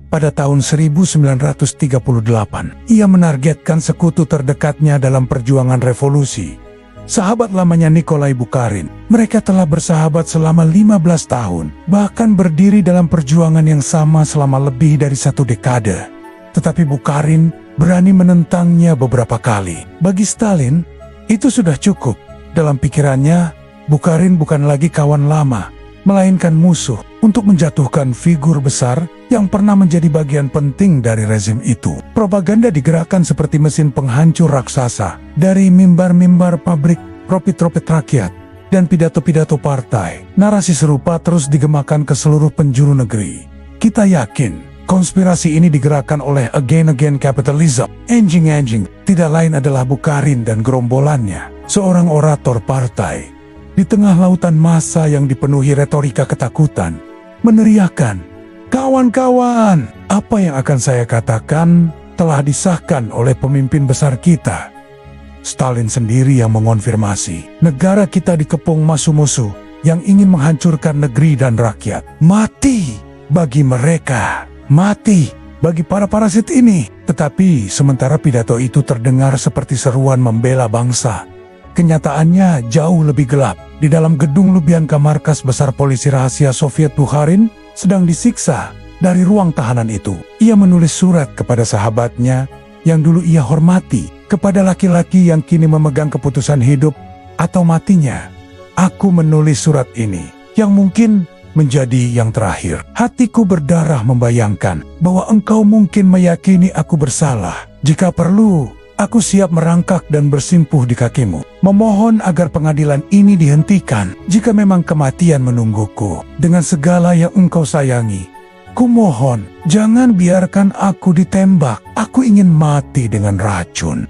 pada tahun 1938. Ia menargetkan sekutu terdekatnya dalam perjuangan revolusi, sahabat lamanya Nikolai Bukharin. Mereka telah bersahabat selama 15 tahun, bahkan berdiri dalam perjuangan yang sama selama lebih dari 1 dekade. Tetapi Bukharin berani menentangnya beberapa kali. Bagi Stalin, itu sudah cukup. Dalam pikirannya, Bukharin bukan lagi kawan lama, melainkan musuh. Untuk menjatuhkan figur besar yang pernah menjadi bagian penting dari rezim itu, propaganda digerakkan seperti mesin penghancur raksasa. Dari mimbar-mimbar pabrik, trompet-trompet rakyat, dan pidato-pidato partai, narasi serupa terus digemakan ke seluruh penjuru negeri. Kita yakin konspirasi ini digerakkan oleh Again Capitalism. Anjing-anjing tidak lain adalah Bukharin dan gerombolannya, seorang orator partai. Di tengah lautan massa yang dipenuhi retorika ketakutan, meneriakkan, "Kawan-kawan, apa yang akan saya katakan telah disahkan oleh pemimpin besar kita." Stalin sendiri yang mengonfirmasi, negara kita dikepung musuh-musuh yang ingin menghancurkan negeri dan rakyat. Mati bagi mereka, mati bagi para parasit ini. Tetapi sementara pidato itu terdengar seperti seruan membela bangsa, kenyataannya jauh lebih gelap. Di dalam gedung Lubyanka, markas besar polisi rahasia Soviet, Bukharin sedang disiksa dari ruang tahanan itu. Ia menulis surat kepada sahabatnya yang dulu ia hormati, kepada laki-laki yang kini memegang keputusan hidup atau matinya. "Aku menulis surat ini, yang mungkin menjadi yang terakhir. Hatiku berdarah membayangkan bahwa engkau mungkin meyakini aku bersalah. Jika perlu, aku siap merangkak dan bersimpuh di kakimu, memohon agar pengadilan ini dihentikan. Jika memang kematian menungguku, dengan segala yang engkau sayangi, kumohon, jangan biarkan aku ditembak. Aku ingin mati dengan racun."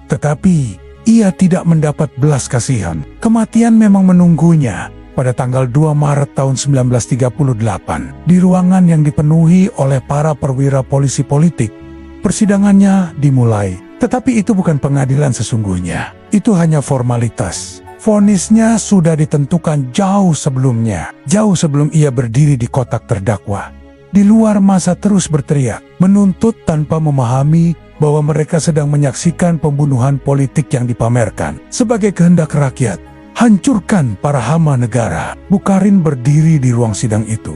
Tetapi ia tidak mendapat belas kasihan. Kematian memang menunggunya. Pada tanggal 2 Maret tahun 1938, di ruangan yang dipenuhi oleh para perwira polisi politik, persidangannya dimulai. Tetapi itu bukan pengadilan sesungguhnya. Itu hanya formalitas. Vonisnya sudah ditentukan jauh sebelumnya, jauh sebelum ia berdiri di kotak terdakwa. Di luar massa terus berteriak, menuntut tanpa memahami bahwa mereka sedang menyaksikan pembunuhan politik yang dipamerkan sebagai kehendak rakyat. Hancurkan para hama negara. Bukharin berdiri di ruang sidang itu.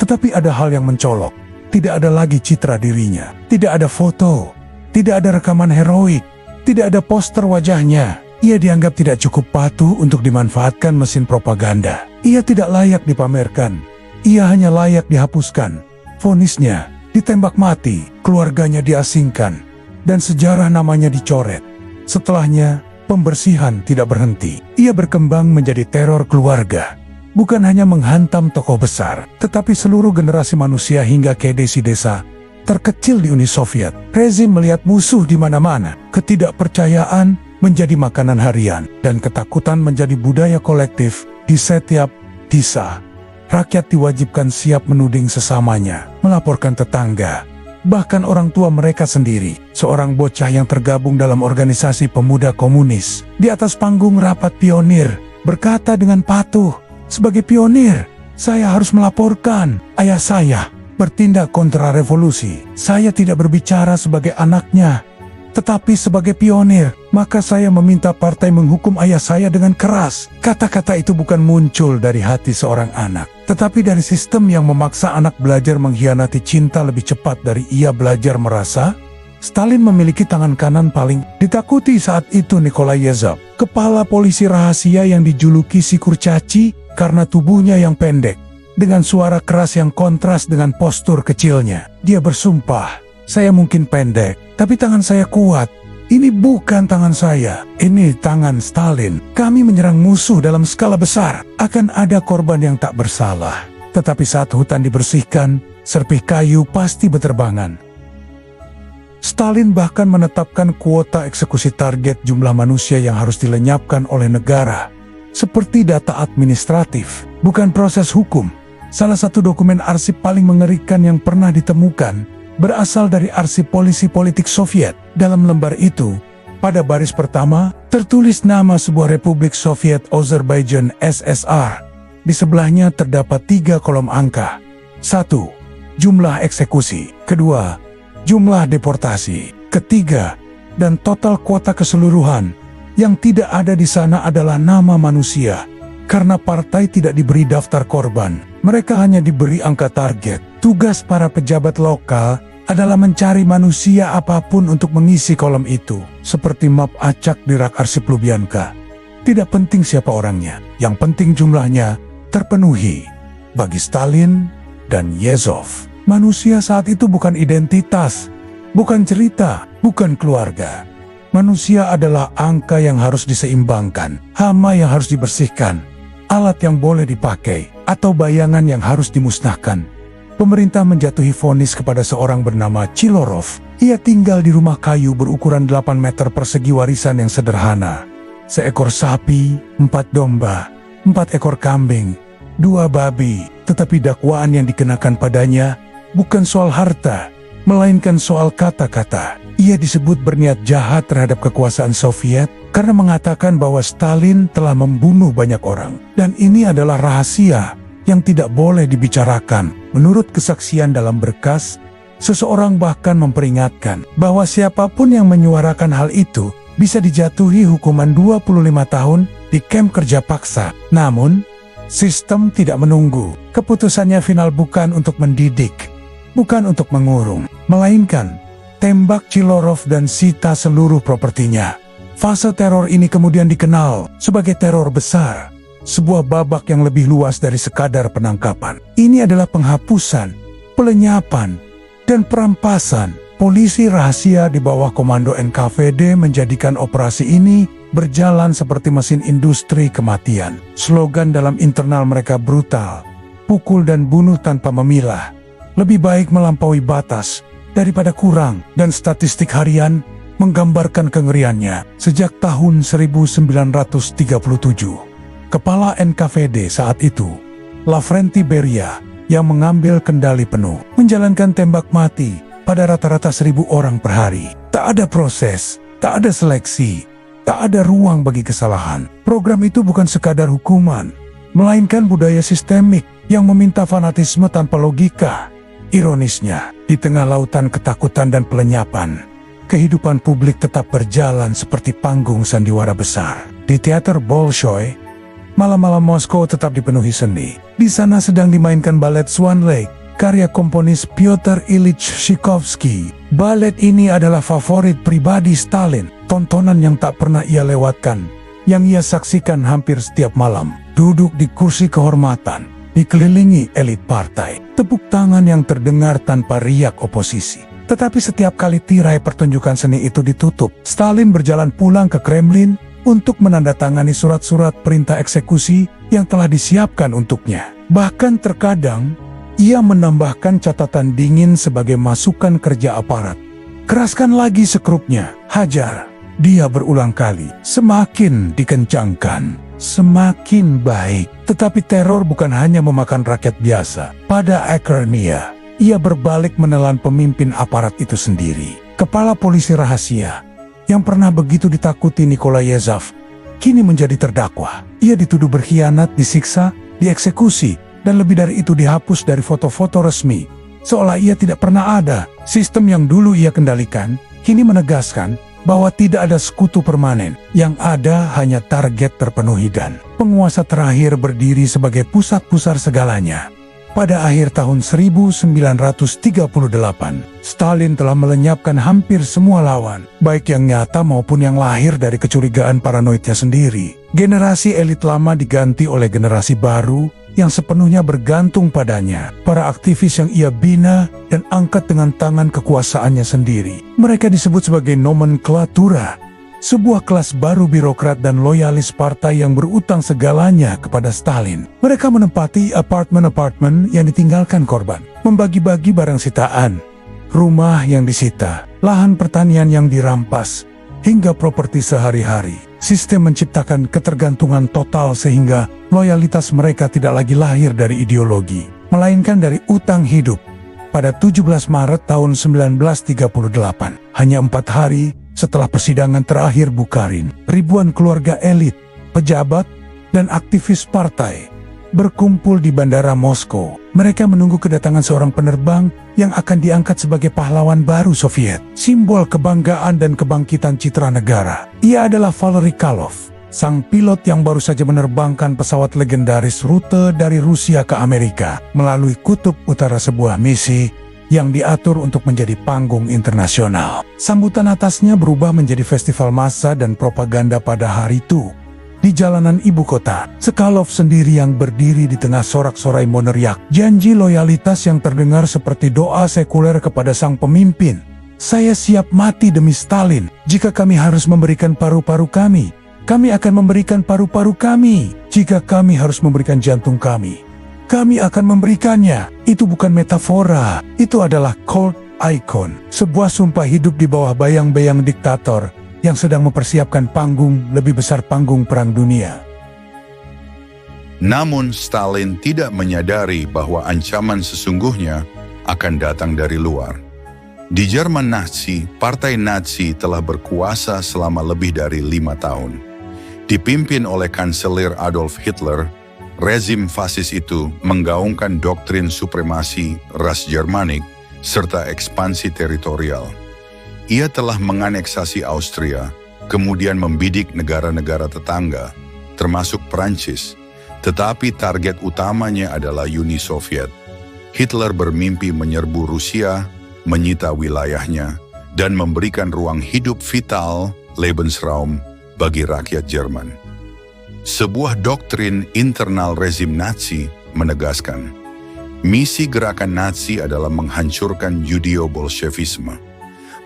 Tetapi ada hal yang mencolok. Tidak ada lagi citra dirinya. Tidak ada foto. Tidak ada rekaman heroik. Tidak ada poster wajahnya. Ia dianggap tidak cukup patuh untuk dimanfaatkan mesin propaganda. Ia tidak layak dipamerkan. Ia hanya layak dihapuskan. Vonisnya ditembak mati, keluarganya diasingkan, dan sejarah namanya dicoret. Setelahnya, pembersihan tidak berhenti. Ia berkembang menjadi teror keluarga. Bukan hanya menghantam tokoh besar, tetapi seluruh generasi manusia hingga ke desa terkecil di Uni Soviet. Rezim melihat musuh di mana-mana. Ketidakpercayaan menjadi makanan harian, dan ketakutan menjadi budaya kolektif di setiap desa. Rakyat diwajibkan siap menuding sesamanya, melaporkan tetangga, bahkan orang tua mereka sendiri. Seorang bocah yang tergabung dalam organisasi pemuda komunis di atas panggung rapat pionir berkata dengan patuh, "Sebagai pionir, saya harus melaporkan. Ayah saya bertindak kontra revolusi. Saya tidak berbicara sebagai anaknya, tetapi sebagai pionir. Maka saya meminta partai menghukum ayah saya dengan keras." Kata-kata itu bukan muncul dari hati seorang anak, tetapi dari sistem yang memaksa anak belajar mengkhianati cinta lebih cepat dari ia belajar merasa. Stalin memiliki tangan kanan paling ditakuti saat itu, Nikolai Yezhov, kepala polisi rahasia yang dijuluki si kurcaci karena tubuhnya yang pendek. Dengan suara keras yang kontras dengan postur kecilnya, dia bersumpah, "Saya mungkin pendek, tapi tangan saya kuat. Ini bukan tangan saya, ini tangan Stalin. Kami menyerang musuh dalam skala besar. Akan ada korban yang tak bersalah. Tetapi saat hutan dibersihkan, serpih kayu pasti berterbangan." Stalin bahkan menetapkan kuota eksekusi target jumlah manusia yang harus dilenyapkan oleh negara, seperti data administratif, bukan proses hukum. Salah satu dokumen arsip paling mengerikan yang pernah ditemukan berasal dari arsip polisi politik Soviet. Dalam lembar itu, pada baris pertama, tertulis nama sebuah Republik Soviet Azerbaijan SSR. Di sebelahnya terdapat 3 kolom angka. 1. jumlah eksekusi. Kedua, jumlah deportasi. Ketiga, dan total kuota keseluruhan. Yang tidak ada di sana adalah nama manusia. Karena partai tidak diberi daftar korban, mereka hanya diberi angka target. Tugas para pejabat lokal adalah mencari manusia apapun untuk mengisi kolom itu. Seperti map acak di rak arsip Lubyanka. Tidak penting siapa orangnya, yang penting jumlahnya terpenuhi. Bagi Stalin dan Yezhov, manusia saat itu bukan identitas, bukan cerita, bukan keluarga. Manusia adalah angka yang harus diseimbangkan, hama yang harus dibersihkan, alat yang boleh dipakai, atau bayangan yang harus dimusnahkan. Pemerintah menjatuhi vonis kepada seorang bernama Chilorov. Ia tinggal di rumah kayu berukuran 8 meter persegi warisan yang sederhana. Seekor sapi, 4 domba, 4 ekor kambing, 2 babi. Tetapi dakwaan yang dikenakan padanya bukan soal harta, melainkan soal kata-kata. Ia disebut berniat jahat terhadap kekuasaan Soviet karena mengatakan bahwa Stalin telah membunuh banyak orang. Dan ini adalah rahasia yang tidak boleh dibicarakan. Menurut kesaksian dalam berkas, seseorang bahkan memperingatkan bahwa siapapun yang menyuarakan hal itu bisa dijatuhi hukuman 25 tahun di kamp kerja paksa. Namun, sistem tidak menunggu. Keputusannya final bukan untuk mendidik, bukan untuk mengurung, melainkan tembak Chilorov dan sita seluruh propertinya. Fase teror ini kemudian dikenal sebagai teror besar, sebuah babak yang lebih luas dari sekadar penangkapan. Ini adalah penghapusan, pelenyapan, dan perampasan. Polisi rahasia di bawah komando NKVD menjadikan operasi ini berjalan seperti mesin industri kematian. Slogan dalam internal mereka brutal, pukul dan bunuh tanpa memilah. Lebih baik melampaui batas daripada kurang, dan statistik harian menggambarkan kengeriannya. Sejak tahun 1937, kepala NKVD saat itu, Lavrenti Beria, yang mengambil kendali penuh, menjalankan tembak mati pada rata-rata 1.000 orang per hari. Tak ada proses, tak ada seleksi, tak ada ruang bagi kesalahan. Program itu bukan sekadar hukuman, melainkan budaya sistemik yang meminta fanatisme tanpa logika. Ironisnya, di tengah lautan ketakutan dan pelenyapan, kehidupan publik tetap berjalan seperti panggung sandiwara besar. Di teater Bolshoi, malam-malam Moskow tetap dipenuhi seni. Di sana sedang dimainkan balet Swan Lake, karya komponis Pyotr Ilyich Tchaikovsky. Balet ini adalah favorit pribadi Stalin, tontonan yang tak pernah ia lewatkan, yang ia saksikan hampir setiap malam. Duduk di kursi kehormatan, dikelilingi elit partai, tepuk tangan yang terdengar tanpa riak oposisi. Tetapi setiap kali tirai pertunjukan seni itu ditutup, Stalin berjalan pulang ke Kremlin untuk menandatangani surat-surat perintah eksekusi yang telah disiapkan untuknya. Bahkan terkadang, ia menambahkan catatan dingin sebagai masukan kerja aparat. Keraskan lagi sekrupnya, hajar. Dia berulang kali, semakin dikencangkan, semakin baik. Tetapi teror bukan hanya memakan rakyat biasa. Pada akhirnya, ia berbalik menelan pemimpin aparat itu sendiri. Kepala polisi rahasia yang pernah begitu ditakuti Nikolai Yezhov kini menjadi terdakwa. Ia dituduh berkhianat, disiksa, dieksekusi, dan lebih dari itu dihapus dari foto-foto resmi, seolah ia tidak pernah ada. Sistem yang dulu ia kendalikan kini menegaskan bahwa tidak ada sekutu permanen, yang ada hanya target terpenuhi dan penguasa terakhir berdiri sebagai pusat-pusar segalanya. Pada akhir tahun 1938, Stalin telah melenyapkan hampir semua lawan, baik yang nyata maupun yang lahir dari kecurigaan paranoidnya sendiri. Generasi elit lama diganti oleh generasi baru yang sepenuhnya bergantung padanya. Para aktivis yang ia bina dan angkat dengan tangan kekuasaannya sendiri. Mereka disebut sebagai nomenklatura, sebuah kelas baru birokrat dan loyalis partai yang berutang segalanya kepada Stalin. Mereka menempati apartemen-apartemen yang ditinggalkan korban, membagi-bagi barang sitaan, rumah yang disita, lahan pertanian yang dirampas, hingga properti sehari-hari. Sistem menciptakan ketergantungan total sehingga loyalitas mereka tidak lagi lahir dari ideologi, melainkan dari utang hidup. Pada 17 Maret tahun 1938, hanya 4 hari setelah persidangan terakhir Bukharin, ribuan keluarga elit, pejabat, dan aktivis partai berkumpul di Bandara Moskow. Mereka menunggu kedatangan seorang penerbang yang akan diangkat sebagai pahlawan baru Soviet, simbol kebanggaan dan kebangkitan citra negara. Ia adalah Valery Kalov, sang pilot yang baru saja menerbangkan pesawat legendaris rute dari Rusia ke Amerika melalui kutub utara, sebuah misi yang diatur untuk menjadi panggung internasional. Sambutan atasnya berubah menjadi festival massa dan propaganda pada hari itu. Di jalanan ibu kota, Sokolov sendiri yang berdiri di tengah sorak-sorai meneriak janji loyalitas yang terdengar seperti doa sekuler kepada sang pemimpin. Saya siap mati demi Stalin. Jika kami harus memberikan paru-paru kami, kami akan memberikan paru-paru kami. Jika kami harus memberikan jantung kami akan memberikannya. Itu bukan metafora, itu adalah cult icon, sebuah sumpah hidup di bawah bayang-bayang diktator yang sedang mempersiapkan panggung lebih besar, panggung perang dunia. Namun Stalin tidak menyadari bahwa ancaman sesungguhnya akan datang dari luar. Di Jerman Nazi, Partai Nazi telah berkuasa selama lebih dari 5 tahun. Dipimpin oleh Kanselir Adolf Hitler, rezim fasis itu menggaungkan doktrin supremasi ras Jermanik serta ekspansi teritorial. Ia telah menganeksasi Austria, kemudian membidik negara-negara tetangga, termasuk Prancis, tetapi target utamanya adalah Uni Soviet. Hitler bermimpi menyerbu Rusia, menyita wilayahnya, dan memberikan ruang hidup vital, Lebensraum, bagi rakyat Jerman. Sebuah doktrin internal rezim Nazi menegaskan, misi gerakan Nazi adalah menghancurkan Judeo-Bolshevisme.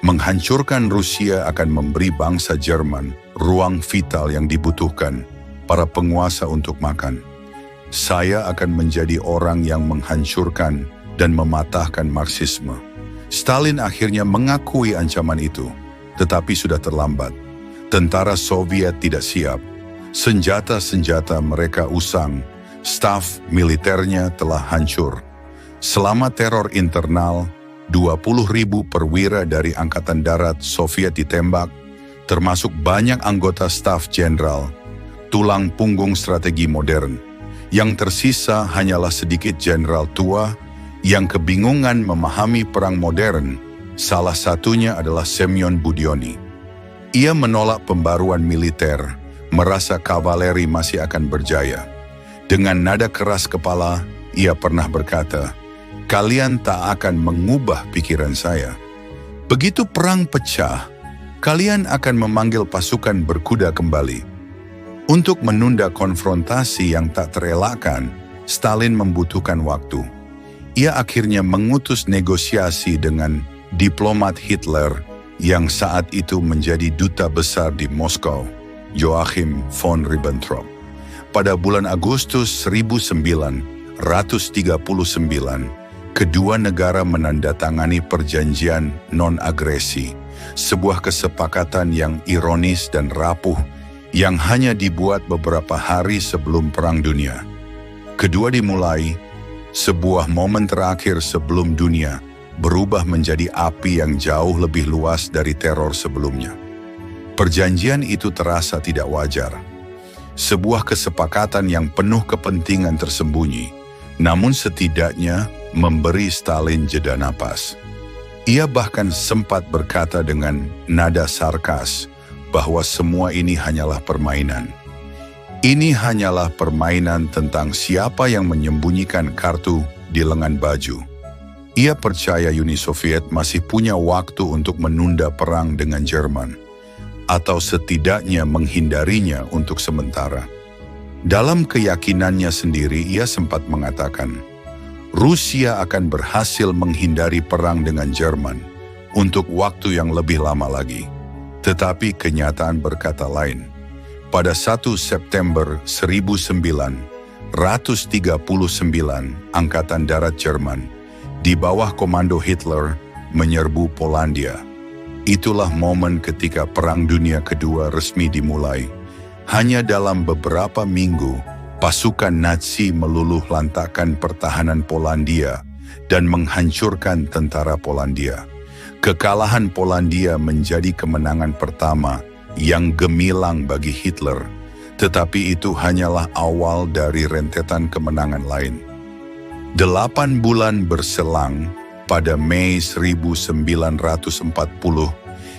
Menghancurkan Rusia akan memberi bangsa Jerman ruang vital yang dibutuhkan para penguasa untuk makan. Saya akan menjadi orang yang menghancurkan dan mematahkan Marxisme. Stalin akhirnya mengakui ancaman itu, tetapi sudah terlambat. Tentara Soviet tidak siap. Senjata-senjata mereka usang. Staf militernya telah hancur. Selama teror internal, 20.000 perwira dari Angkatan Darat Soviet ditembak, termasuk banyak anggota staf jenderal, tulang punggung strategi modern. Yang tersisa hanyalah sedikit jenderal tua yang kebingungan memahami perang modern. Salah satunya adalah Semyon Budyonny. Ia menolak pembaruan militer, merasa kavaleri masih akan berjaya. Dengan nada keras kepala, ia pernah berkata, "Kalian tak akan mengubah pikiran saya. Begitu perang pecah, kalian akan memanggil pasukan berkuda kembali." Untuk menunda konfrontasi yang tak terelakkan, Stalin membutuhkan waktu. Ia akhirnya mengutus negosiasi dengan diplomat Hitler yang saat itu menjadi duta besar di Moskow, Joachim von Ribbentrop. Pada bulan Agustus 1939, kedua negara menandatangani perjanjian non-agresi, sebuah kesepakatan yang ironis dan rapuh yang hanya dibuat beberapa hari sebelum Perang Dunia. Kedua dimulai, sebuah momen terakhir sebelum dunia berubah menjadi api yang jauh lebih luas dari teror sebelumnya. Perjanjian itu terasa tidak wajar. Sebuah kesepakatan yang penuh kepentingan tersembunyi, namun setidaknya memberi Stalin jeda napas. Ia bahkan sempat berkata dengan nada sarkas bahwa semua ini hanyalah permainan. Ini hanyalah permainan tentang siapa yang menyembunyikan kartu di lengan baju. Ia percaya Uni Soviet masih punya waktu untuk menunda perang dengan Jerman, atau setidaknya menghindarinya untuk sementara. Dalam keyakinannya sendiri, ia sempat mengatakan, Rusia akan berhasil menghindari perang dengan Jerman untuk waktu yang lebih lama lagi. Tetapi kenyataan berkata lain. Pada 1 September 1939, Angkatan Darat Jerman di bawah komando Hitler menyerbu Polandia. Itulah momen ketika Perang Dunia Kedua resmi dimulai. Hanya dalam beberapa minggu, pasukan Nazi meluluh lantakkan pertahanan Polandia dan menghancurkan tentara Polandia. Kekalahan Polandia menjadi kemenangan pertama yang gemilang bagi Hitler, Tetapi itu hanyalah awal dari rentetan kemenangan lain. 8 bulan berselang, pada Mei 1940,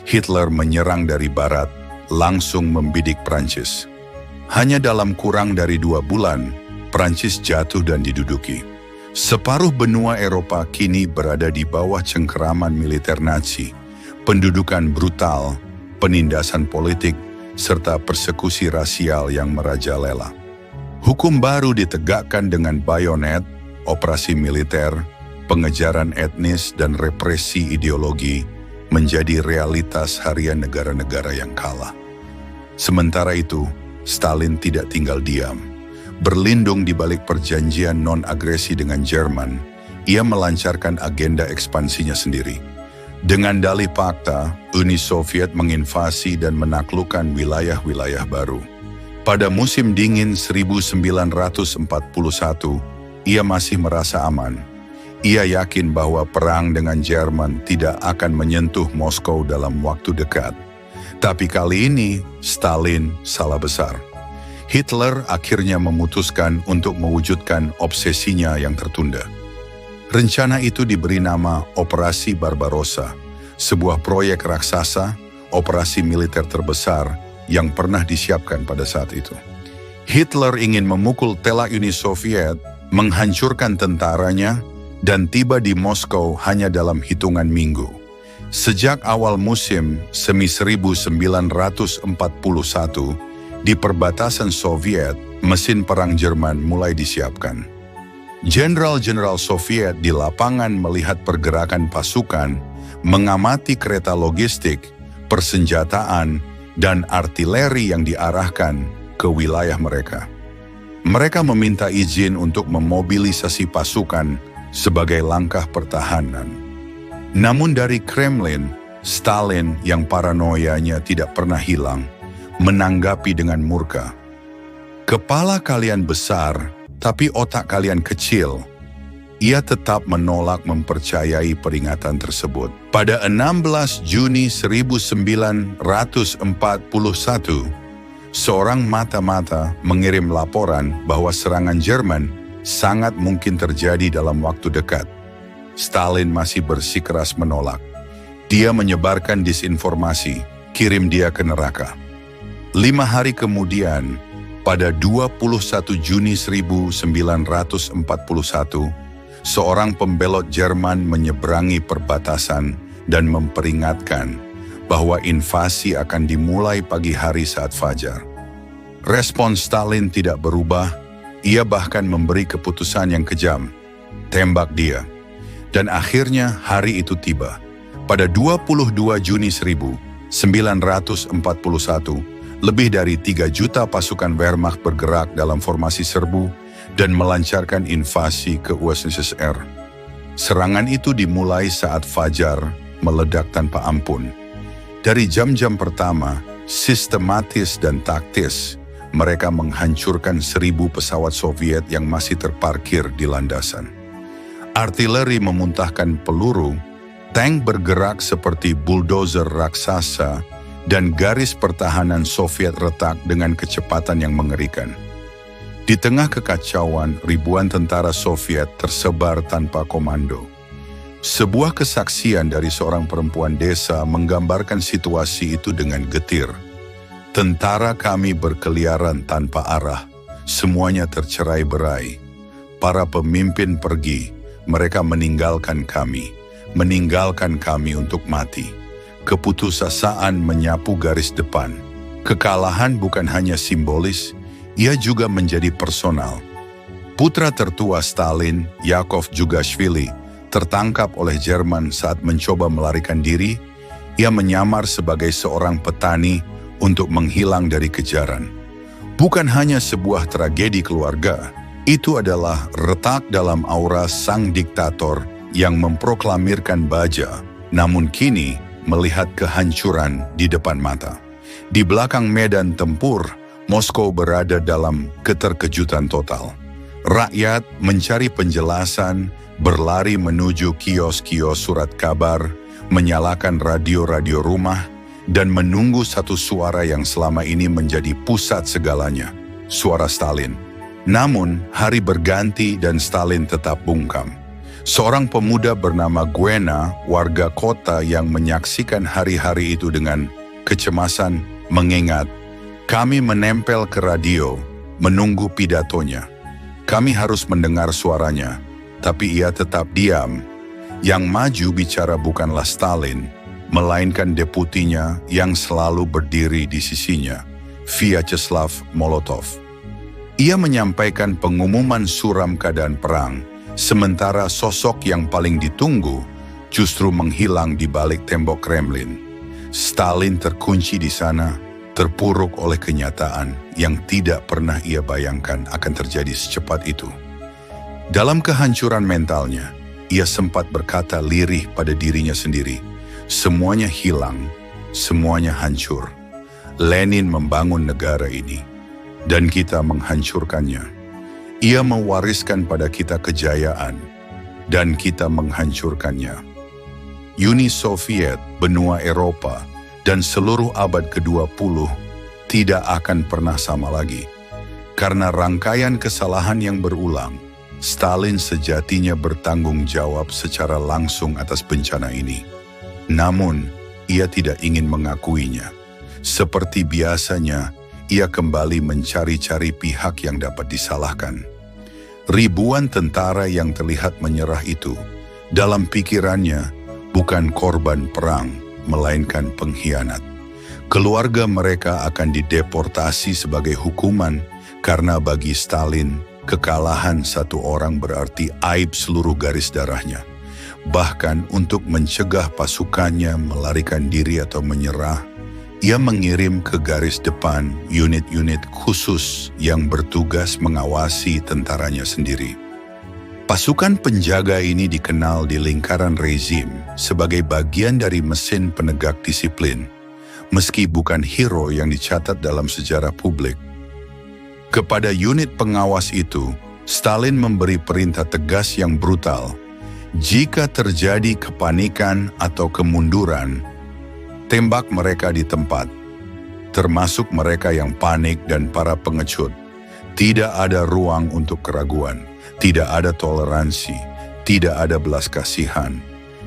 Hitler menyerang dari barat, langsung membidik Prancis. Hanya dalam kurang dari 2 bulan, Prancis jatuh dan diduduki. Separuh benua Eropa kini berada di bawah cengkeraman militer Nazi, pendudukan brutal, penindasan politik, serta persekusi rasial yang merajalela. Hukum baru ditegakkan dengan bayonet, operasi militer, pengejaran etnis, dan represi ideologi menjadi realitas harian negara-negara yang kalah. Sementara itu, Stalin tidak tinggal diam. Berlindung di balik perjanjian non-agresi dengan Jerman, ia melancarkan agenda ekspansinya sendiri. Dengan dalih fakta, Uni Soviet menginvasi dan menaklukkan wilayah-wilayah baru. Pada musim dingin 1941, ia masih merasa aman. Ia yakin bahwa perang dengan Jerman tidak akan menyentuh Moskow dalam waktu dekat. Tapi kali ini, Stalin salah besar. Hitler akhirnya memutuskan untuk mewujudkan obsesinya yang tertunda. Rencana itu diberi nama Operasi Barbarossa, sebuah proyek raksasa, operasi militer terbesar yang pernah disiapkan pada saat itu. Hitler ingin memukul telak Uni Soviet, menghancurkan tentaranya, dan tiba di Moskow hanya dalam hitungan minggu. Sejak awal musim semi 1941, di perbatasan Soviet, mesin perang Jerman mulai disiapkan. Jenderal-jenderal Soviet di lapangan melihat pergerakan pasukan, mengamati kereta logistik, persenjataan, dan artileri yang diarahkan ke wilayah mereka. Mereka meminta izin untuk memobilisasi pasukan sebagai langkah pertahanan. Namun dari Kremlin, Stalin yang paranoianya tidak pernah hilang, menanggapi dengan murka. Kepala kalian besar, tapi otak kalian kecil. Ia tetap menolak mempercayai peringatan tersebut. Pada 16 Juni 1941, seorang mata-mata mengirim laporan bahwa serangan Jerman sangat mungkin terjadi dalam waktu dekat. Stalin masih bersikeras menolak. Dia menyebarkan disinformasi, kirim dia ke neraka. 5 hari kemudian, pada 21 Juni 1941, seorang pembelot Jerman menyeberangi perbatasan dan memperingatkan bahwa invasi akan dimulai pagi hari saat fajar. Respon Stalin tidak berubah, ia bahkan memberi keputusan yang kejam, tembak dia. Dan akhirnya hari itu tiba. Pada 22 Juni 1941, lebih dari 3 juta pasukan Wehrmacht bergerak dalam formasi serbu dan melancarkan invasi ke USSR. Serangan itu dimulai saat fajar meledak tanpa ampun. Dari jam-jam pertama, sistematis dan taktis, mereka menghancurkan 1.000 pesawat Soviet yang masih terparkir di landasan. Artileri memuntahkan peluru, tank bergerak seperti bulldozer raksasa, dan garis pertahanan Soviet retak dengan kecepatan yang mengerikan. Di tengah kekacauan, ribuan tentara Soviet tersebar tanpa komando. Sebuah kesaksian dari seorang perempuan desa menggambarkan situasi itu dengan getir. Tentara kami berkeliaran tanpa arah, semuanya tercerai-berai. Para pemimpin pergi, mereka meninggalkan kami untuk mati. Keputusasaan menyapu garis depan. Kekalahan bukan hanya simbolis, ia juga menjadi personal. Putra tertua Stalin, Yakov Jugashvili, tertangkap oleh Jerman saat mencoba melarikan diri. Ia menyamar sebagai seorang petani untuk menghilang dari kejaran. Bukan hanya sebuah tragedi keluarga, itu adalah retak dalam aura sang diktator yang memproklamirkan baja, namun kini melihat kehancuran di depan mata. Di belakang medan tempur, Moskow berada dalam keterkejutan total. Rakyat mencari penjelasan, berlari menuju kios-kios surat kabar, menyalakan radio-radio rumah, dan menunggu satu suara yang selama ini menjadi pusat segalanya. suara Stalin. Namun, hari berganti dan Stalin tetap bungkam. Seorang pemuda bernama Gwena, warga kota yang menyaksikan hari-hari itu dengan kecemasan, mengingat, "Kami menempel ke radio, menunggu pidatonya. Kami harus mendengar suaranya, tapi ia tetap diam." Yang maju bicara bukanlah Stalin, melainkan deputinya yang selalu berdiri di sisinya, Vyacheslav Molotov. Ia menyampaikan pengumuman suram keadaan perang, sementara sosok yang paling ditunggu justru menghilang di balik tembok Kremlin. Stalin terkunci di sana, terpuruk oleh kenyataan yang tidak pernah ia bayangkan akan terjadi secepat itu. Dalam kehancuran mentalnya, ia sempat berkata lirih pada dirinya sendiri, "Semuanya hilang, semuanya hancur. Lenin membangun negara ini, dan kita menghancurkannya. Ia mewariskan pada kita kejayaan, dan kita menghancurkannya." Uni Soviet, benua Eropa, dan seluruh abad ke-20 tidak akan pernah sama lagi. Karena rangkaian kesalahan yang berulang, Stalin sejatinya bertanggung jawab secara langsung atas bencana ini. Namun, ia tidak ingin mengakuinya. Seperti biasanya, ia kembali mencari-cari pihak yang dapat disalahkan. Ribuan tentara yang terlihat menyerah itu, dalam pikirannya, bukan korban perang, melainkan pengkhianat. Keluarga mereka akan dideportasi sebagai hukuman karena bagi Stalin, kekalahan satu orang berarti aib seluruh garis darahnya. Bahkan untuk mencegah pasukannya melarikan diri atau menyerah, ia mengirim ke garis depan unit-unit khusus yang bertugas mengawasi tentaranya sendiri. Pasukan penjaga ini dikenal di lingkaran rezim sebagai bagian dari mesin penegak disiplin, meski bukan hero yang dicatat dalam sejarah publik. Kepada unit pengawas itu, Stalin memberi perintah tegas yang brutal. Jika terjadi kepanikan atau kemunduran, tembak mereka di tempat, termasuk mereka yang panik dan para pengecut. Tidak ada ruang untuk keraguan, tidak ada toleransi, tidak ada belas kasihan.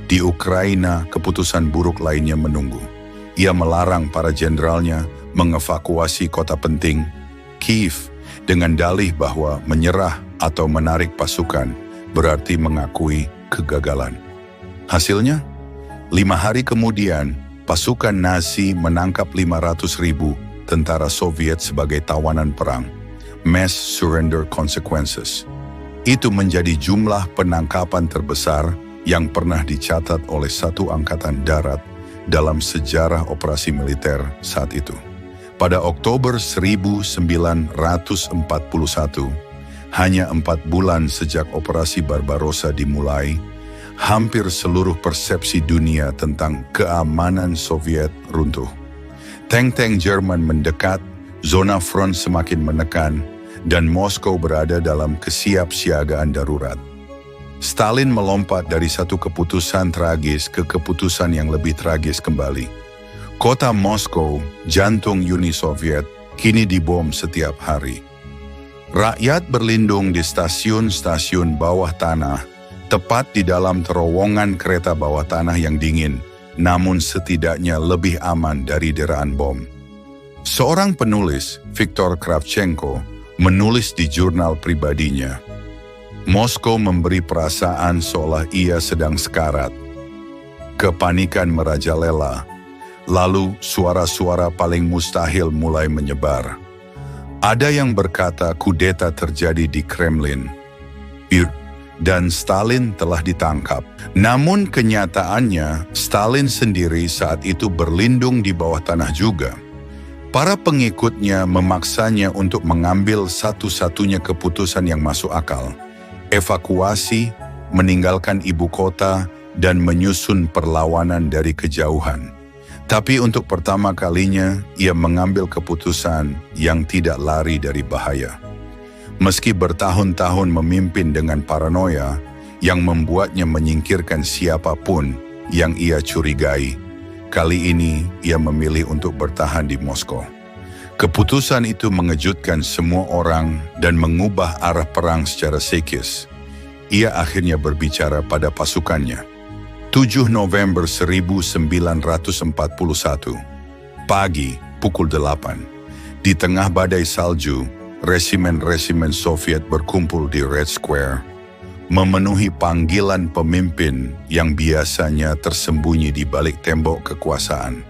Di Ukraina, keputusan buruk lainnya menunggu. Ia melarang para jenderalnya mengevakuasi kota penting, Kiev, dengan dalih bahwa menyerah atau menarik pasukan berarti mengakui kegagalan. Hasilnya, 5 hari kemudian, pasukan Nazi menangkap 500.000 tentara Soviet sebagai tawanan perang, mass surrender consequences. Itu menjadi jumlah penangkapan terbesar yang pernah dicatat oleh satu angkatan darat dalam sejarah operasi militer saat itu. Pada Oktober 1941, hanya 4 bulan sejak operasi Barbarossa dimulai, hampir seluruh persepsi dunia tentang keamanan Soviet runtuh. Tank-tank Jerman mendekat, zona front semakin menekan, dan Moskow berada dalam kesiapsiagaan darurat. Stalin melompat dari satu keputusan tragis ke keputusan yang lebih tragis kembali. Kota Moskow, jantung Uni Soviet, kini dibom setiap hari. Rakyat berlindung di stasiun-stasiun bawah tanah, tepat di dalam terowongan kereta bawah tanah yang dingin, namun setidaknya lebih aman dari deraan bom. Seorang penulis, Viktor Kravchenko, menulis di jurnal pribadinya, "Moskow memberi perasaan seolah ia sedang sekarat. Kepanikan merajalela. Lalu suara-suara paling mustahil mulai menyebar. Ada yang berkata kudeta terjadi di Kremlin, dan Stalin telah ditangkap. Namun kenyataannya, Stalin sendiri saat itu berlindung di bawah tanah juga. Para pengikutnya memaksanya untuk mengambil satu-satunya keputusan yang masuk akal. Evakuasi, meninggalkan ibu kota, dan menyusun perlawanan dari kejauhan. Tapi untuk pertama kalinya, ia mengambil keputusan yang tidak lari dari bahaya. Meski bertahun-tahun memimpin dengan paranoia yang membuatnya menyingkirkan siapapun yang ia curigai, kali ini ia memilih untuk bertahan di Moskow. Keputusan itu mengejutkan semua orang dan mengubah arah perang secara psikis. Ia akhirnya berbicara pada pasukannya. 7 November 1941, pagi pukul 8, di tengah badai salju, resimen-resimen Soviet berkumpul di Red Square, memenuhi panggilan pemimpin yang biasanya tersembunyi di balik tembok kekuasaan.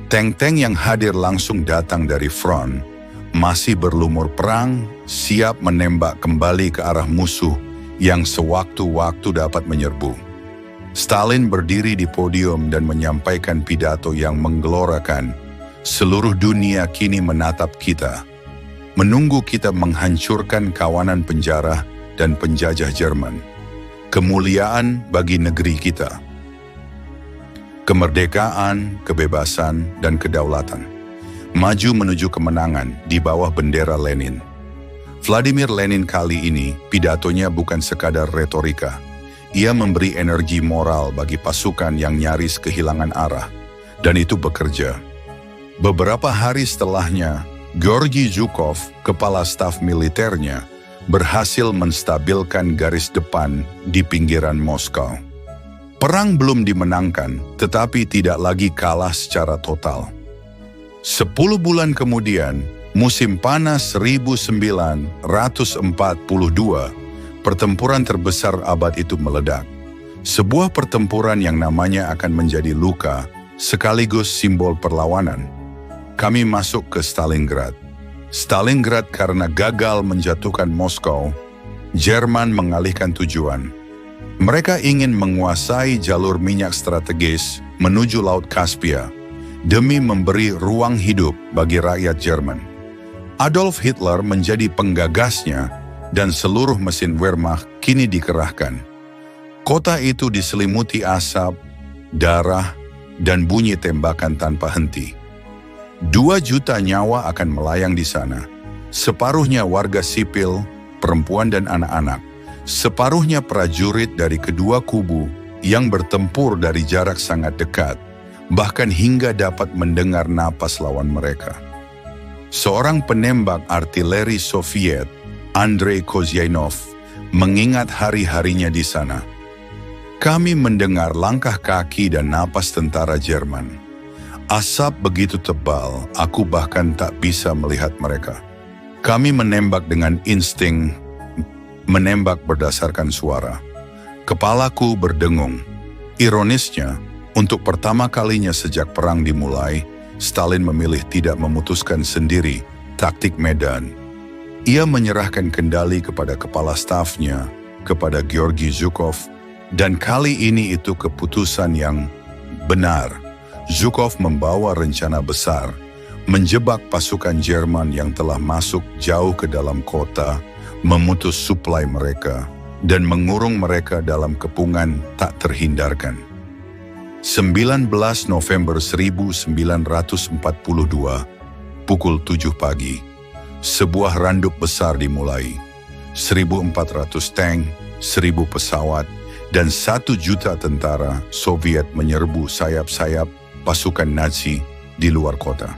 Tank-tank yang hadir langsung datang dari front, masih berlumur perang, siap menembak kembali ke arah musuh yang sewaktu-waktu dapat menyerbu. Stalin berdiri di podium dan menyampaikan pidato yang menggelorakan, "Seluruh dunia kini menatap kita, menunggu kita menghancurkan kawanan penjara dan penjajah Jerman. Kemuliaan bagi negeri kita. Kemerdekaan, kebebasan, dan kedaulatan. Maju menuju kemenangan di bawah bendera Lenin." Vladimir Lenin kali ini pidatonya bukan sekadar retorika. Ia memberi energi moral bagi pasukan yang nyaris kehilangan arah, dan itu bekerja. Beberapa hari setelahnya, Georgy Zhukov, kepala staf militernya, berhasil menstabilkan garis depan di pinggiran Moskow. Perang belum dimenangkan, tetapi tidak lagi kalah secara total. 10 bulan kemudian, musim panas 1942, pertempuran terbesar abad itu meledak. Sebuah pertempuran yang namanya akan menjadi luka, sekaligus simbol perlawanan. Kami masuk ke Stalingrad. Stalingrad karena gagal menjatuhkan Moskow, Jerman mengalihkan tujuan. Mereka ingin menguasai jalur minyak strategis menuju Laut Kaspia demi memberi ruang hidup bagi rakyat Jerman. Adolf Hitler menjadi penggagasnya dan seluruh mesin Wehrmacht kini dikerahkan. Kota itu diselimuti asap, darah, dan bunyi tembakan tanpa henti. 2 juta nyawa akan melayang di sana. Separuhnya warga sipil, perempuan dan anak-anak. Separuhnya prajurit dari kedua kubu yang bertempur dari jarak sangat dekat, bahkan hingga dapat mendengar napas lawan mereka. Seorang penembak artileri Soviet, Andrei Kozyainov, mengingat hari-harinya di sana. "Kami mendengar langkah kaki dan napas tentara Jerman. Asap begitu tebal, aku bahkan tak bisa melihat mereka. Kami menembak dengan insting, menembak berdasarkan suara. Kepalaku berdengung. Ironisnya, untuk pertama kalinya sejak perang dimulai, Stalin memilih tidak memutuskan sendiri taktik medan. Ia menyerahkan kendali kepada kepala stafnya, kepada Georgy Zhukov, dan kali ini itu keputusan yang benar. Zhukov membawa rencana besar, menjebak pasukan Jerman yang telah masuk jauh ke dalam kota, memutus suplai mereka, dan mengurung mereka dalam kepungan tak terhindarkan. 19 November 1942, pukul 7 pagi, sebuah randuk besar dimulai. 1.400 tank, 1.000 pesawat, dan 1 juta tentara Soviet menyerbu sayap-sayap pasukan Nazi di luar kota.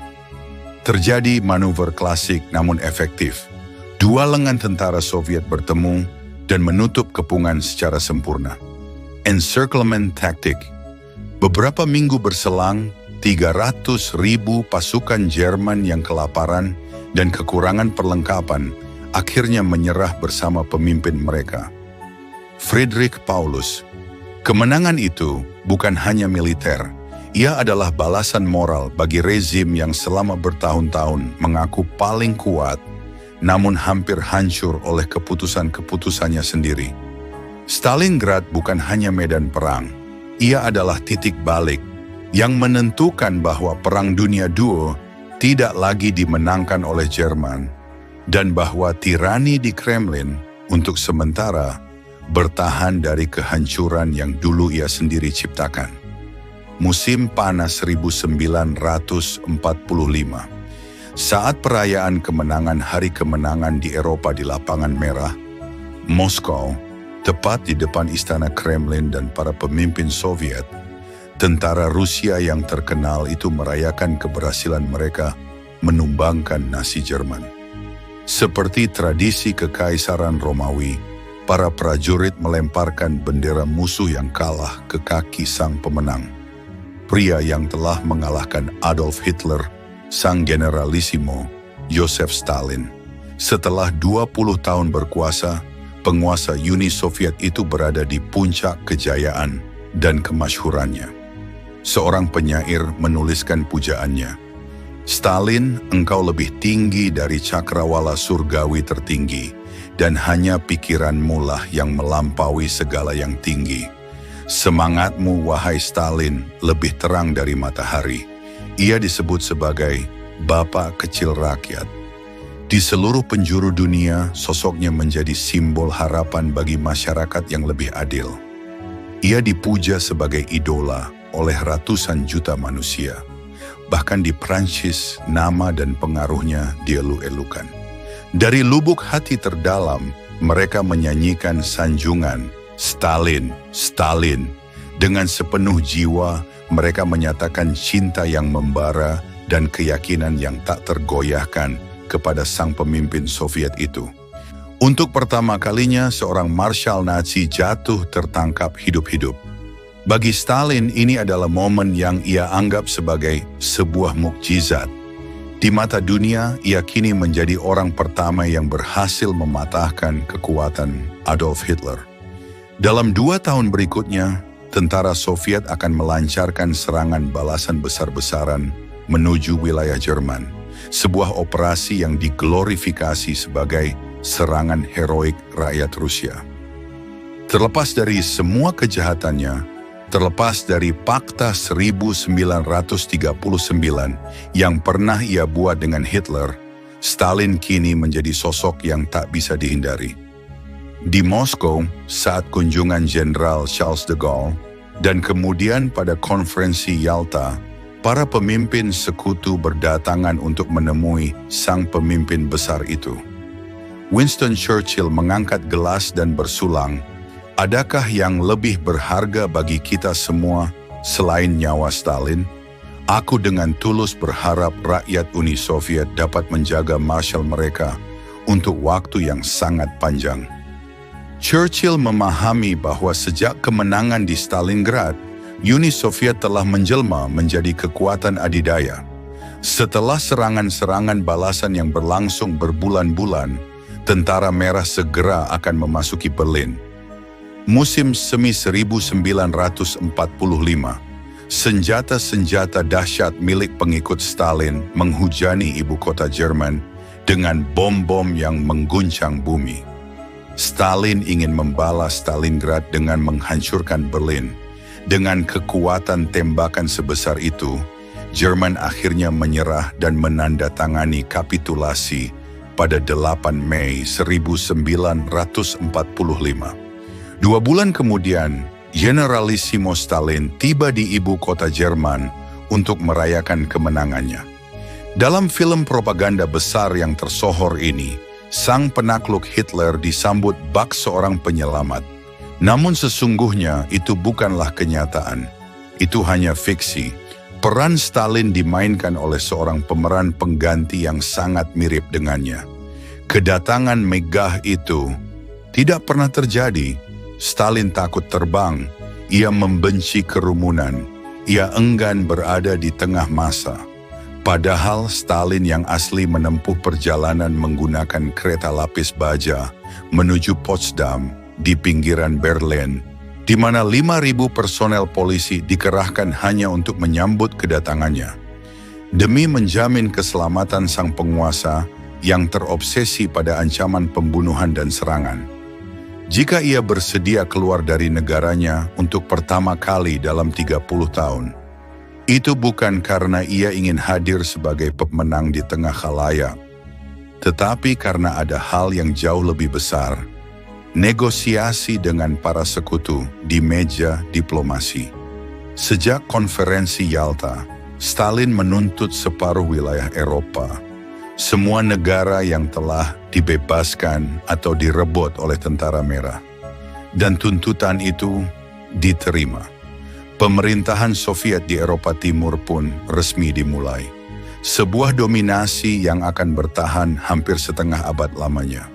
Terjadi manuver klasik namun efektif. 2 lengan tentara Soviet bertemu dan menutup kepungan secara sempurna. Encirclement tactic. Beberapa minggu berselang, 300.000 pasukan Jerman yang kelaparan dan kekurangan perlengkapan akhirnya menyerah bersama pemimpin mereka, Friedrich Paulus. Kemenangan itu bukan hanya militer, ia adalah balasan moral bagi rezim yang selama bertahun-tahun mengaku paling kuat, namun hampir hancur oleh keputusan-keputusannya sendiri. Stalingrad bukan hanya medan perang, ia adalah titik balik yang menentukan bahwa Perang Dunia II tidak lagi dimenangkan oleh Jerman, dan bahwa tirani di Kremlin untuk sementara bertahan dari kehancuran yang dulu ia sendiri ciptakan. Musim panas 1945. Saat perayaan kemenangan Hari Kemenangan di Eropa di Lapangan Merah, Moskow, tepat di depan istana Kremlin dan para pemimpin Soviet, tentara Rusia yang terkenal itu merayakan keberhasilan mereka menumbangkan Nazi Jerman. Seperti tradisi kekaisaran Romawi, para prajurit melemparkan bendera musuh yang kalah ke kaki sang pemenang. Pria yang telah mengalahkan Adolf Hitler, sang generalissimo, Joseph Stalin. Setelah 20 tahun berkuasa, penguasa Uni Soviet itu berada di puncak kejayaan dan kemasyhurannya. Seorang penyair menuliskan pujaannya, "Stalin, engkau lebih tinggi dari cakrawala surgawi tertinggi, dan hanya pikiranmu lah yang melampaui segala yang tinggi. Semangatmu, wahai Stalin, lebih terang dari matahari." Ia disebut sebagai Bapak Kecil Rakyat. Di seluruh penjuru dunia, sosoknya menjadi simbol harapan bagi masyarakat yang lebih adil. Ia dipuja sebagai idola oleh ratusan juta manusia. Bahkan di Prancis, nama dan pengaruhnya dielu-elukan. Dari lubuk hati terdalam, mereka menyanyikan sanjungan, "Stalin, Stalin." Dengan sepenuh jiwa, mereka menyatakan cinta yang membara dan keyakinan yang tak tergoyahkan kepada sang pemimpin Soviet itu. Untuk pertama kalinya, seorang marshal Nazi jatuh tertangkap hidup-hidup. Bagi Stalin, ini adalah momen yang ia anggap sebagai sebuah mukjizat. Di mata dunia, ia kini menjadi orang pertama yang berhasil mematahkan kekuatan Adolf Hitler. Dalam 2 tahun berikutnya, tentara Soviet akan melancarkan serangan balasan besar-besaran menuju wilayah Jerman. Sebuah operasi yang diglorifikasi sebagai serangan heroik rakyat Rusia. Terlepas dari semua kejahatannya, terlepas dari Pakta 1939 yang pernah ia buat dengan Hitler, Stalin kini menjadi sosok yang tak bisa dihindari. Di Moskow, saat kunjungan Jenderal Charles de Gaulle, dan kemudian pada konferensi Yalta, para pemimpin sekutu berdatangan untuk menemui sang pemimpin besar itu. Winston Churchill mengangkat gelas dan bersulang, "Adakah yang lebih berharga bagi kita semua selain nyawa Stalin? Aku dengan tulus berharap rakyat Uni Soviet dapat menjaga marshal mereka untuk waktu yang sangat panjang." Churchill memahami bahwa sejak kemenangan di Stalingrad, Uni Soviet telah menjelma menjadi kekuatan adidaya. Setelah serangan-serangan balasan yang berlangsung berbulan-bulan, Tentara Merah segera akan memasuki Berlin. Musim semi 1945, senjata-senjata dahsyat milik pengikut Stalin menghujani ibu kota Jerman dengan bom-bom yang mengguncang bumi. Stalin ingin membalas Stalingrad dengan menghancurkan Berlin. Dengan kekuatan tembakan sebesar itu, Jerman akhirnya menyerah dan menandatangani kapitulasi pada 8 Mei 1945. 2 bulan kemudian, Generalissimo Stalin tiba di ibu kota Jerman untuk merayakan kemenangannya. Dalam film propaganda besar yang tersohor ini, sang penakluk Hitler disambut bak seorang penyelamat. Namun sesungguhnya itu bukanlah kenyataan. Itu hanya fiksi. Peran Stalin dimainkan oleh seorang pemeran pengganti yang sangat mirip dengannya. Kedatangan megah itu tidak pernah terjadi. Stalin takut terbang. Ia membenci kerumunan. Ia enggan berada di tengah massa. Padahal Stalin yang asli menempuh perjalanan menggunakan kereta lapis baja menuju Potsdam di pinggiran Berlin, di mana 5.000 personel polisi dikerahkan hanya untuk menyambut kedatangannya. Demi menjamin keselamatan sang penguasa yang terobsesi pada ancaman pembunuhan dan serangan. Jika ia bersedia keluar dari negaranya untuk pertama kali dalam 30 tahun, itu bukan karena ia ingin hadir sebagai pemenang di tengah khalayak, tetapi karena ada hal yang jauh lebih besar, negosiasi dengan para sekutu di meja diplomasi. Sejak konferensi Yalta, Stalin menuntut separuh wilayah Eropa, semua negara yang telah dibebaskan atau direbut oleh Tentara Merah. Dan tuntutan itu diterima. Pemerintahan Soviet di Eropa Timur pun resmi dimulai. Sebuah dominasi yang akan bertahan hampir setengah abad lamanya.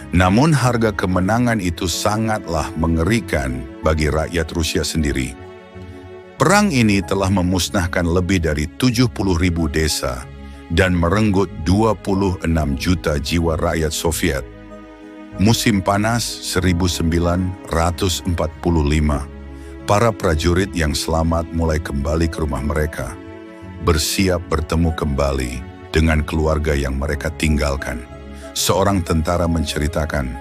Namun harga kemenangan itu sangatlah mengerikan bagi rakyat Rusia sendiri. Perang ini telah memusnahkan lebih dari 70.000 desa dan merenggut 26 juta jiwa rakyat Soviet. Musim panas 1945, para prajurit yang selamat mulai kembali ke rumah mereka, bersiap bertemu kembali dengan keluarga yang mereka tinggalkan. Seorang tentara menceritakan,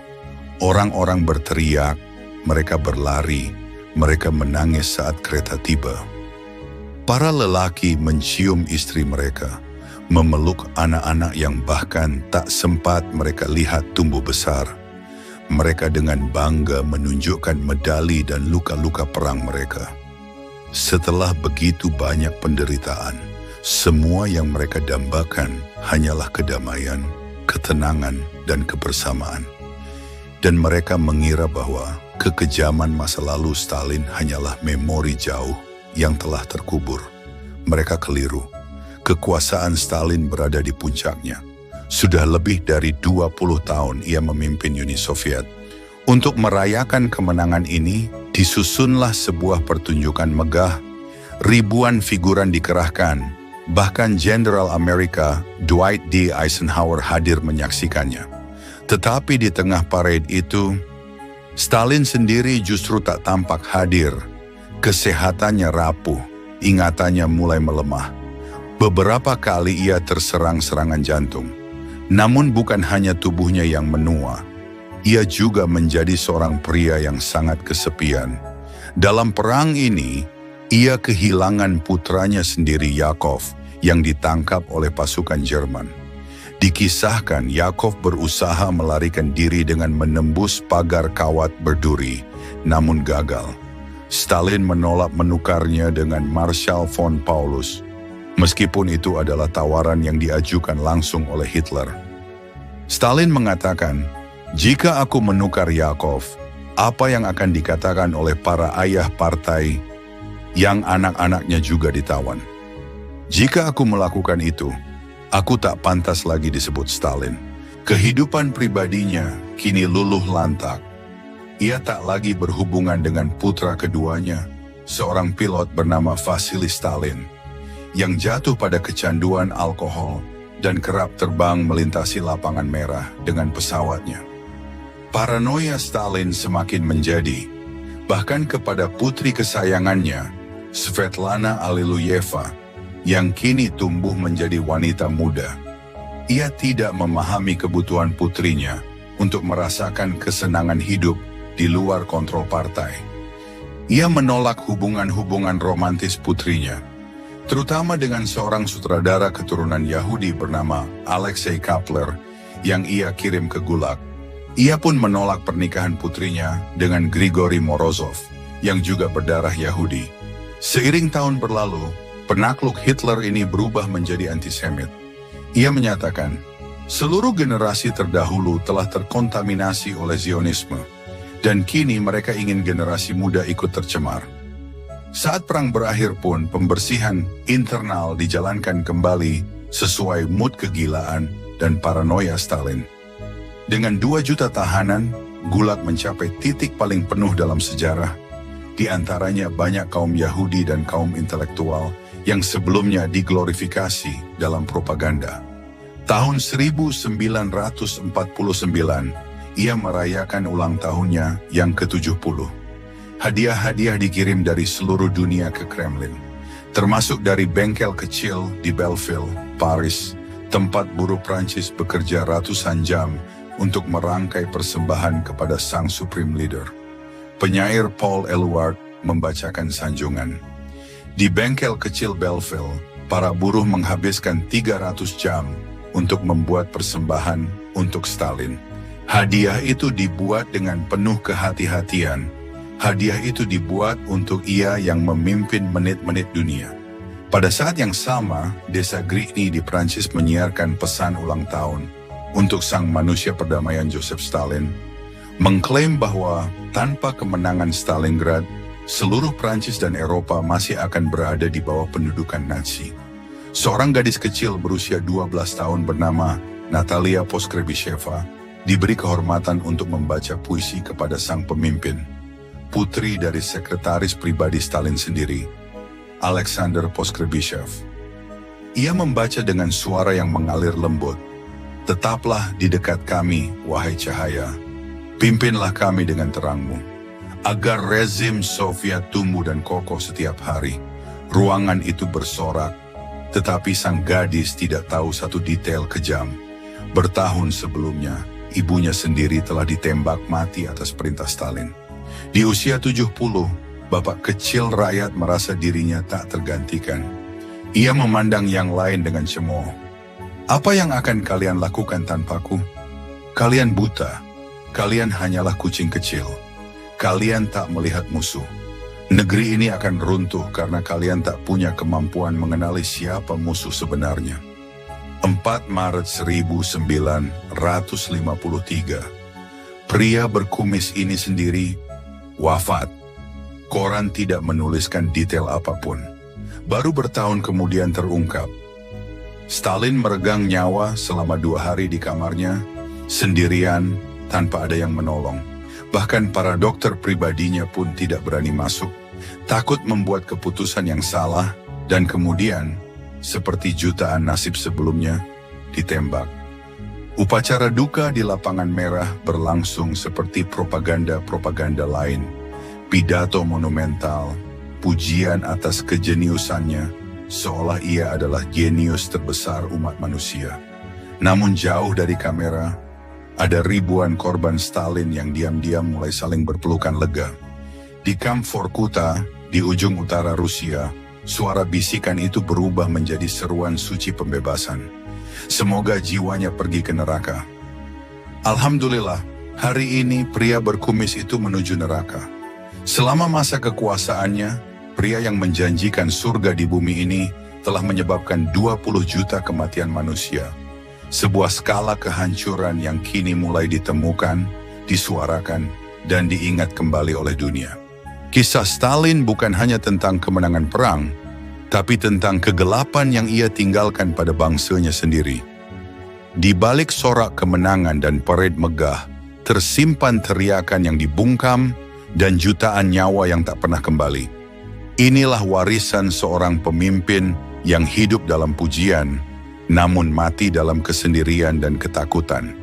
orang-orang berteriak, mereka berlari, mereka menangis saat kereta tiba. Para lelaki mencium istri mereka, memeluk anak-anak yang bahkan tak sempat mereka lihat tumbuh besar. Mereka dengan bangga menunjukkan medali dan luka-luka perang mereka. Setelah begitu banyak penderitaan, semua yang mereka dambakan hanyalah kedamaian, ketenangan, dan kebersamaan. Dan mereka mengira bahwa kekejaman masa lalu Stalin hanyalah memori jauh yang telah terkubur. Mereka keliru. Kekuasaan Stalin berada di puncaknya. Sudah lebih dari 20 tahun ia memimpin Uni Soviet. Untuk merayakan kemenangan ini, disusunlah sebuah pertunjukan megah. Ribuan figuran dikerahkan. Bahkan Jenderal Amerika Dwight D. Eisenhower hadir menyaksikannya. Tetapi di tengah parade itu, Stalin sendiri justru tak tampak hadir. Kesehatannya rapuh, ingatannya mulai melemah. Beberapa kali ia terserang serangan jantung. Namun bukan hanya tubuhnya yang menua, ia juga menjadi seorang pria yang sangat kesepian. Dalam perang ini, ia kehilangan putranya sendiri Yakov yang ditangkap oleh pasukan Jerman. Dikisahkan Yakov berusaha melarikan diri dengan menembus pagar kawat berduri, namun gagal. Stalin menolak menukarnya dengan Marshal von Paulus, meskipun itu adalah tawaran yang diajukan langsung oleh Hitler. Stalin mengatakan, jika aku menukar Yakov, apa yang akan dikatakan oleh para ayah partai yang anak-anaknya juga ditawan? Jika aku melakukan itu, aku tak pantas lagi disebut Stalin. Kehidupan pribadinya kini luluh lantak. Ia tak lagi berhubungan dengan putra keduanya, seorang pilot bernama Vasily Stalin, yang jatuh pada kecanduan alkohol dan kerap terbang melintasi lapangan merah dengan pesawatnya. Paranoia Stalin semakin menjadi, bahkan kepada putri kesayangannya, Svetlana Alliluyeva, yang kini tumbuh menjadi wanita muda. Ia tidak memahami kebutuhan putrinya untuk merasakan kesenangan hidup di luar kontrol partai. Ia menolak hubungan-hubungan romantis putrinya, terutama dengan seorang sutradara keturunan Yahudi bernama Alexei Kapler yang ia kirim ke Gulag. Ia pun menolak pernikahan putrinya dengan Grigory Morozov yang juga berdarah Yahudi. Seiring tahun berlalu, penakluk Hitler ini berubah menjadi antisemit. Ia menyatakan, seluruh generasi terdahulu telah terkontaminasi oleh Zionisme, dan kini mereka ingin generasi muda ikut tercemar. Saat perang berakhir pun, pembersihan internal dijalankan kembali sesuai mood kegilaan dan paranoia Stalin. Dengan 2 juta tahanan, Gulag mencapai titik paling penuh dalam sejarah. Di antaranya banyak kaum Yahudi dan kaum intelektual yang sebelumnya diglorifikasi dalam propaganda. Tahun 1949, ia merayakan ulang tahunnya yang ke-70. Hadiah-hadiah dikirim dari seluruh dunia ke Kremlin, termasuk dari bengkel kecil di Belleville, Paris, tempat buruh Prancis bekerja ratusan jam untuk merangkai persembahan kepada sang Supreme Leader. Penyair Paul Eluard membacakan sanjungan. Di bengkel kecil Belleville, para buruh menghabiskan 300 jam untuk membuat persembahan untuk Stalin. Hadiah itu dibuat dengan penuh kehati-hatian. Hadiah itu dibuat untuk ia yang memimpin menit-menit dunia. Pada saat yang sama, desa Grigny di Prancis menyiarkan pesan ulang tahun untuk sang manusia perdamaian Joseph Stalin, mengklaim bahwa tanpa kemenangan Stalingrad, seluruh Prancis dan Eropa masih akan berada di bawah pendudukan Nazi. Seorang gadis kecil berusia 12 tahun bernama Natalia Poskrebisheva diberi kehormatan untuk membaca puisi kepada sang pemimpin, putri dari sekretaris pribadi Stalin sendiri, Alexander Poskrebishev. Ia membaca dengan suara yang mengalir lembut. Tetaplah di dekat kami, wahai cahaya. Pimpinlah kami dengan terangmu, agar rezim Soviet tumbuh dan kokoh setiap hari. Ruangan itu bersorak, tetapi sang gadis tidak tahu satu detail kejam. Bertahun sebelumnya, ibunya sendiri telah ditembak mati atas perintah Stalin. Di usia 70, bapak kecil rakyat merasa dirinya tak tergantikan. Ia memandang yang lain dengan cemooh. Apa yang akan kalian lakukan tanpaku? Kalian buta. Kalian hanyalah kucing kecil. Kalian tak melihat musuh. Negeri ini akan runtuh karena kalian tak punya kemampuan mengenali siapa musuh sebenarnya. 4 Maret 1953. Pria berkumis ini sendiri wafat. Koran tidak menuliskan detail apapun. Baru bertahun kemudian terungkap. Stalin meregang nyawa selama 2 hari di kamarnya, sendirian, tanpa ada yang menolong. Bahkan para dokter pribadinya pun tidak berani masuk, takut membuat keputusan yang salah, dan kemudian, seperti jutaan nasib sebelumnya, ditembak. Upacara duka di lapangan merah berlangsung seperti propaganda-propaganda lain. Pidato monumental, pujian atas kejeniusannya, seolah ia adalah jenius terbesar umat manusia. Namun jauh dari kamera, ada ribuan korban Stalin yang diam-diam mulai saling berpelukan lega. Di kamp Vorkuta, di ujung utara Rusia, suara bisikan itu berubah menjadi seruan suci pembebasan. Semoga jiwanya pergi ke neraka. Alhamdulillah, hari ini pria berkumis itu menuju neraka. Selama masa kekuasaannya, pria yang menjanjikan surga di bumi ini telah menyebabkan 20 juta kematian manusia. Sebuah skala kehancuran yang kini mulai ditemukan, disuarakan, dan diingat kembali oleh dunia. Kisah Stalin bukan hanya tentang kemenangan perang, tapi tentang kegelapan yang ia tinggalkan pada bangsanya sendiri. Di balik sorak kemenangan dan parade megah, tersimpan teriakan yang dibungkam dan jutaan nyawa yang tak pernah kembali. Inilah warisan seorang pemimpin yang hidup dalam pujian, namun mati dalam kesendirian dan ketakutan.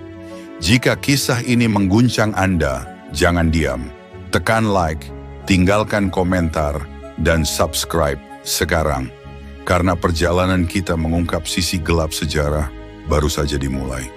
Jika kisah ini mengguncang Anda, jangan diam. Tekan like, tinggalkan komentar, dan subscribe sekarang. Karena perjalanan kita mengungkap sisi gelap sejarah baru saja dimulai.